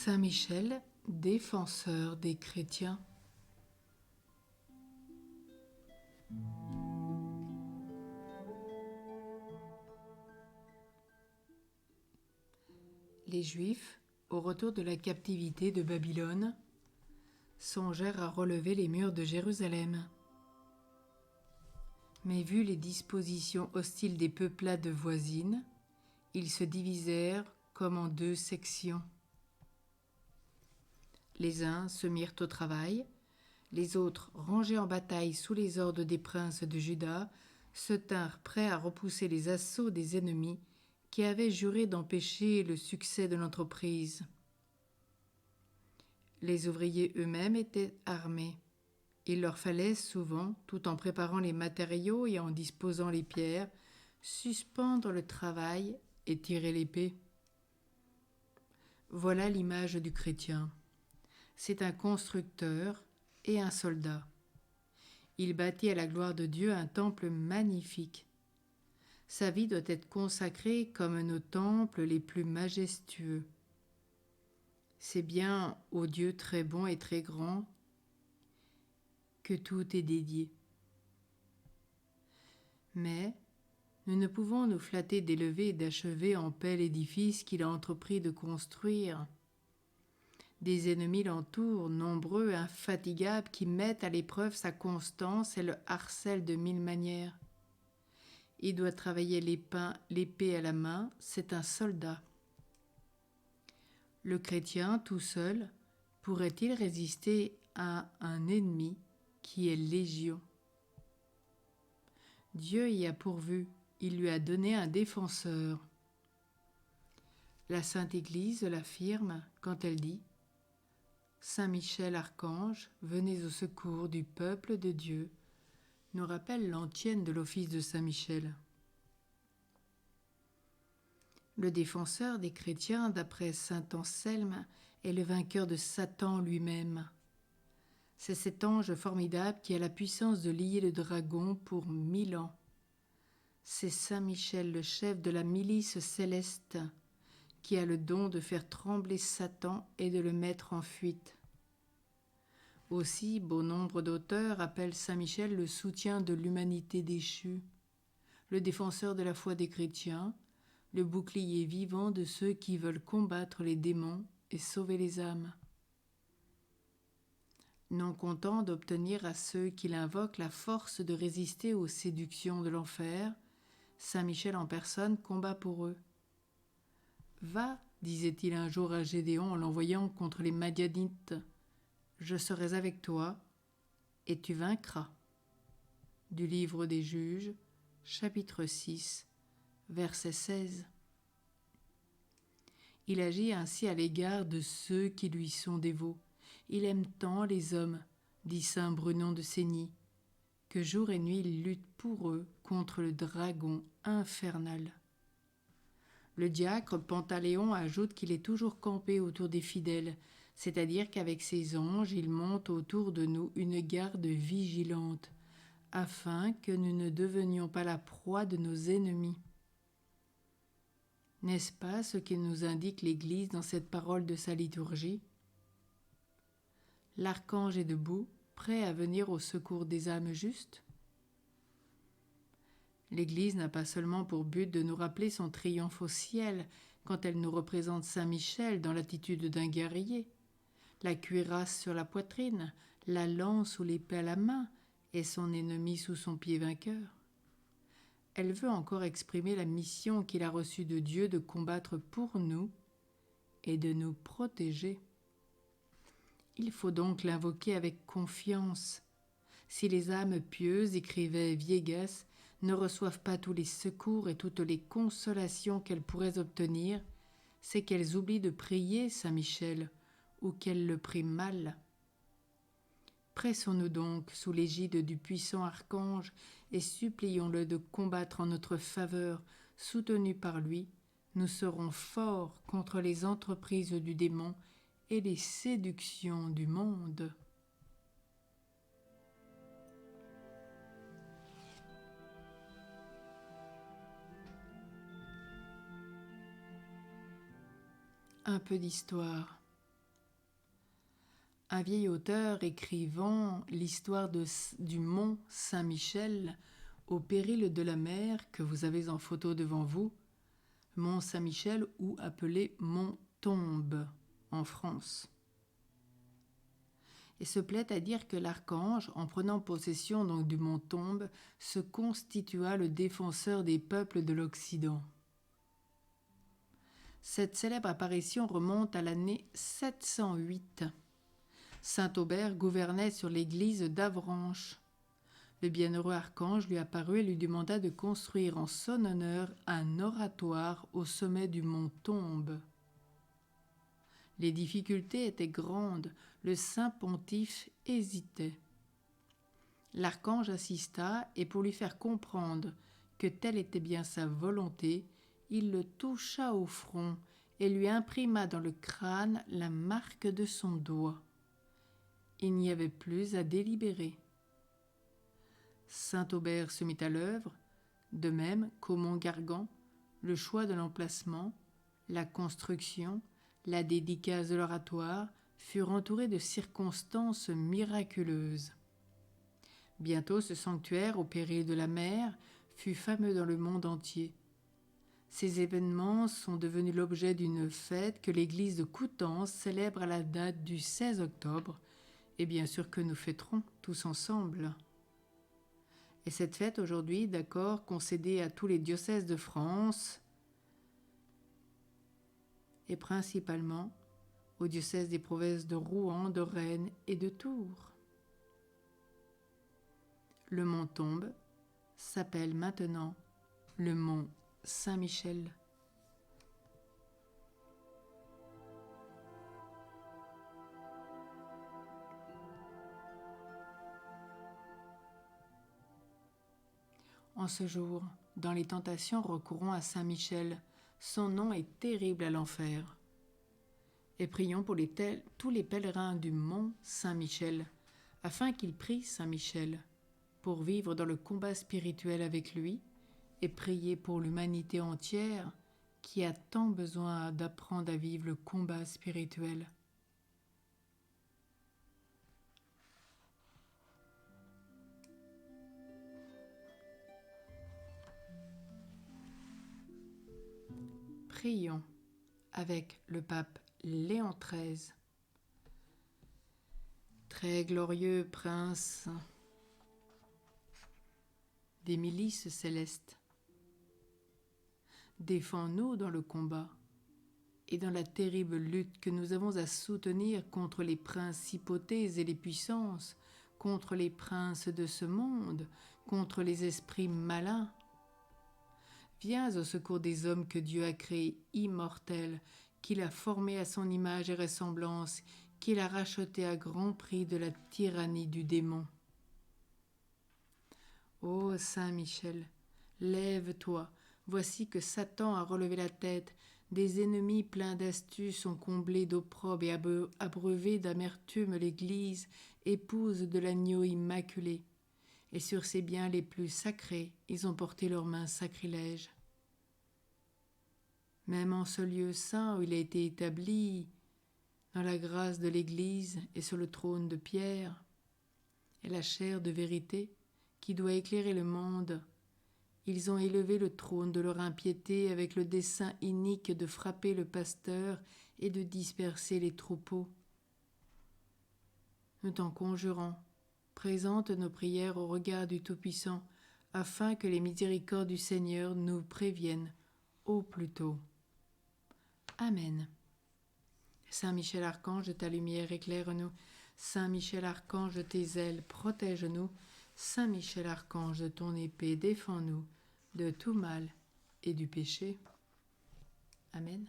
Saint Michel, défenseur des chrétiens. Les Juifs, au retour de la captivité de Babylone, songèrent à relever les murs de Jérusalem. Mais vu les dispositions hostiles des peuplades voisines, ils se divisèrent comme en 2 sections. Les uns se mirent au travail, les autres, rangés en bataille sous les ordres des princes de Juda, se tinrent prêts à repousser les assauts des ennemis qui avaient juré d'empêcher le succès de l'entreprise. Les ouvriers eux-mêmes étaient armés. Il leur fallait souvent, tout en préparant les matériaux et en disposant les pierres, suspendre le travail et tirer l'épée. Voilà l'image du chrétien. C'est un constructeur et un soldat. Il bâtit à la gloire de Dieu un temple magnifique. Sa vie doit être consacrée comme nos temples les plus majestueux. C'est bien au Dieu très bon et très grand que tout est dédié. Mais nous ne pouvons nous flatter d'élever et d'achever en paix l'édifice qu'il a entrepris de construire. Des ennemis l'entourent, nombreux et infatigables, qui mettent à l'épreuve sa constance et le harcèlent de 1000 manières. Il doit travailler l'épée à la main, c'est un soldat. Le chrétien, tout seul, pourrait-il résister à un ennemi qui est légion? Dieu y a pourvu, il lui a donné un défenseur. La Sainte Église l'affirme quand elle dit « Saint Michel Archange, venez au secours du peuple de Dieu », nous rappelle l'antienne de l'office de Saint Michel. Le défenseur des chrétiens, d'après saint Anselme, est le vainqueur de Satan lui-même. C'est cet ange formidable qui a la puissance de lier le dragon pour 1000 ans. C'est Saint Michel, le chef de la milice céleste, qui a le don de faire trembler Satan et de le mettre en fuite. Aussi, bon nombre d'auteurs appellent Saint Michel le soutien de l'humanité déchue, le défenseur de la foi des chrétiens, le bouclier vivant de ceux qui veulent combattre les démons et sauver les âmes. Non content d'obtenir à ceux qui l'invoquent la force de résister aux séductions de l'enfer, Saint Michel en personne combat pour eux. « Va, disait-il un jour à Gédéon en l'envoyant contre les Madianites, je serai avec toi et tu vaincras. » Du livre des Juges, chapitre 6, verset 16. Il agit ainsi à l'égard de ceux qui lui sont dévots. Il aime tant les hommes, dit saint Brunon de Sény, que jour et nuit il lutte pour eux contre le dragon infernal. Le diacre Pantaléon ajoute qu'il est toujours campé autour des fidèles, c'est-à-dire qu'avec ses anges, il monte autour de nous une garde vigilante, afin que nous ne devenions pas la proie de nos ennemis. N'est-ce pas ce que nous indique l'Église dans cette parole de sa liturgie ? L'archange est debout, prêt à venir au secours des âmes justes. L'Église n'a pas seulement pour but de nous rappeler son triomphe au ciel quand elle nous représente Saint Michel dans l'attitude d'un guerrier, la cuirasse sur la poitrine, la lance ou l'épée à la main et son ennemi sous son pied vainqueur. Elle veut encore exprimer la mission qu'il a reçue de Dieu de combattre pour nous et de nous protéger. Il faut donc l'invoquer avec confiance. Si les âmes pieuses, écrivait Viegas, ne reçoivent pas tous les secours et toutes les consolations qu'elles pourraient obtenir, c'est qu'elles oublient de prier Saint Michel ou qu'elles le prient mal. Pressons-nous donc sous l'égide du puissant archange et supplions-le de combattre en notre faveur, soutenus par lui, nous serons forts contre les entreprises du démon et les séductions du monde. Un peu d'histoire. Un vieil auteur écrivant l'histoire du mont Saint-Michel au péril de la mer que vous avez en photo devant vous, mont Saint-Michel ou appelé mont Tombe en France. Et se plaît à dire que l'archange, en prenant possession donc du mont Tombe, se constitua le défenseur des peuples de l'Occident. Cette célèbre apparition remonte à l'année 708. Saint Aubert gouvernait sur l'église d'Avranches. Le bienheureux archange lui apparut et lui demanda de construire en son honneur un oratoire au sommet du mont Tombe. Les difficultés étaient grandes, le saint pontife hésitait. L'archange assista et pour lui faire comprendre que telle était bien sa volonté, il le toucha au front et lui imprima dans le crâne la marque de son doigt. Il n'y avait plus à délibérer. Saint Aubert se mit à l'œuvre, de même qu'au mont Gargan, le choix de l'emplacement, la construction, la dédicace de l'oratoire furent entourés de circonstances miraculeuses. Bientôt ce sanctuaire, au péril de la mer, fut fameux dans le monde entier. Ces événements sont devenus l'objet d'une fête que l'église de Coutances célèbre à la date du 16 octobre, et bien sûr que nous fêterons tous ensemble. Et cette fête aujourd'hui, d'accord, concédée à tous les diocèses de France, et principalement au diocèse des provinces de Rouen, de Rennes et de Tours. Le mont Tombe s'appelle maintenant le mont Saint-Michel. En ce jour, dans les tentations, recourons à Saint-Michel. Son nom est terrible à l'enfer. Et prions pour tous les pèlerins du mont Saint-Michel, afin qu'ils prient Saint-Michel, pour vivre dans le combat spirituel avec lui, et prier pour l'humanité entière qui a tant besoin d'apprendre à vivre le combat spirituel. Prions avec le pape Léon XIII. Très glorieux prince des milices célestes, défends-nous dans le combat et dans la terrible lutte que nous avons à soutenir contre les principautés et les puissances, contre les princes de ce monde, contre les esprits malins. Viens au secours des hommes que Dieu a créés immortels, qu'il a formés à son image et ressemblance, qu'il a rachetés à grand prix de la tyrannie du démon. Ô Saint Michel, lève-toi, voici que Satan a relevé la tête, des ennemis pleins d'astuces ont comblé d'opprobre et abreuvé d'amertume l'Église, épouse de l'agneau immaculé. Et sur ses biens les plus sacrés, ils ont porté leurs mains sacrilèges. Même en ce lieu saint où il a été établi, dans la grâce de l'Église et sur le trône de pierre, et la chair de vérité qui doit éclairer le monde, ils ont élevé le trône de leur impiété avec le dessein inique de frapper le pasteur et de disperser les troupeaux. Nous t'en conjurons, présente nos prières au regard du Tout-Puissant, afin que les miséricordes du Seigneur nous préviennent au plus tôt. Amen. Saint Michel Archange, de ta lumière éclaire-nous. Saint Michel Archange, de tes ailes protège-nous. Saint Michel Archange, de ton épée défends-nous de tout mal et du péché. Amen.